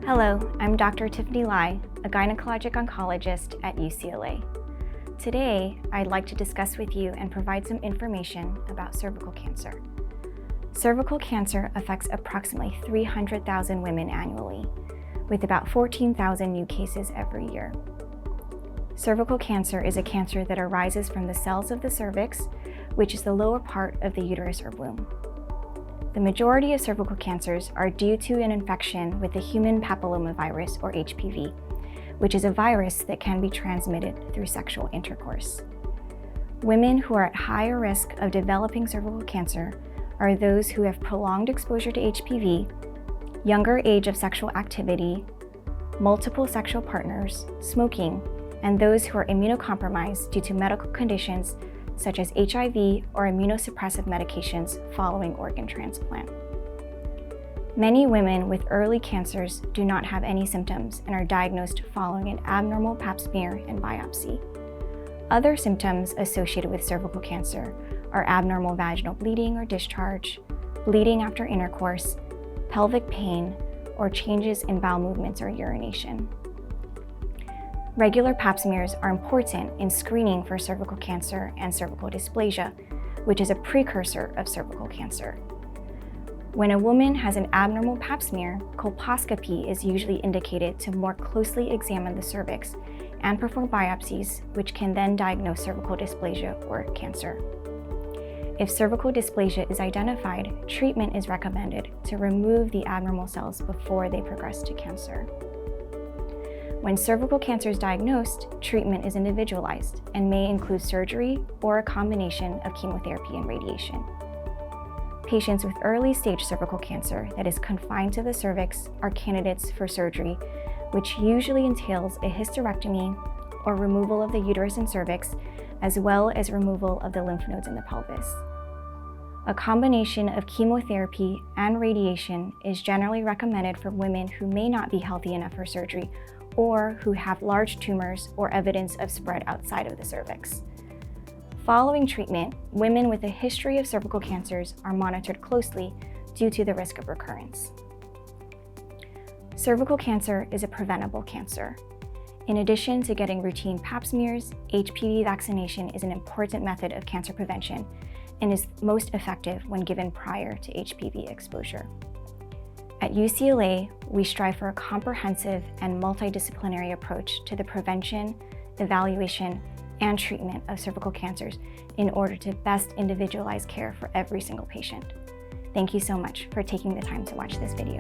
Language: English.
Hello, I'm Dr. Tiffany Lai, a gynecologic oncologist at UCLA. Today, I'd like to discuss with you and provide some information about cervical cancer. Cervical cancer affects approximately 300,000 women annually, with about 14,000 new cases every year. Cervical cancer is a cancer that arises from the cells of the cervix, which is the lower part of the uterus or womb. The majority of cervical cancers are due to an infection with the human papillomavirus, or HPV, which is a virus that can be transmitted through sexual intercourse. Women who are at higher risk of developing cervical cancer are those who have prolonged exposure to HPV, younger age of sexual activity, multiple sexual partners, smoking, and those who are immunocompromised due to medical conditions such as HIV or immunosuppressive medications following organ transplant. Many women with early cancers do not have any symptoms and are diagnosed following an abnormal pap smear and biopsy. Other symptoms associated with cervical cancer are abnormal vaginal bleeding or discharge, bleeding after intercourse, pelvic pain, or changes in bowel movements or urination. Regular pap smears are important in screening for cervical cancer and cervical dysplasia, which is a precursor of cervical cancer. When a woman has an abnormal pap smear, colposcopy is usually indicated to more closely examine the cervix and perform biopsies, which can then diagnose cervical dysplasia or cancer. If cervical dysplasia is identified, treatment is recommended to remove the abnormal cells before they progress to cancer. When cervical cancer is diagnosed, treatment is individualized and may include surgery or a combination of chemotherapy and radiation. Patients with early-stage cervical cancer that is confined to the cervix are candidates for surgery, which usually entails a hysterectomy or removal of the uterus and cervix, as well as removal of the lymph nodes in the pelvis. A combination of chemotherapy and radiation is generally recommended for women who may not be healthy enough for surgery or who have large tumors or evidence of spread outside of the cervix. Following treatment, women with a history of cervical cancers are monitored closely due to the risk of recurrence. Cervical cancer is a preventable cancer. In addition to getting routine pap smears, HPV vaccination is an important method of cancer prevention and is most effective when given prior to HPV exposure. At UCLA, we strive for a comprehensive and multidisciplinary approach to the prevention, evaluation, and treatment of cervical cancers in order to best individualize care for every single patient. Thank you so much for taking the time to watch this video.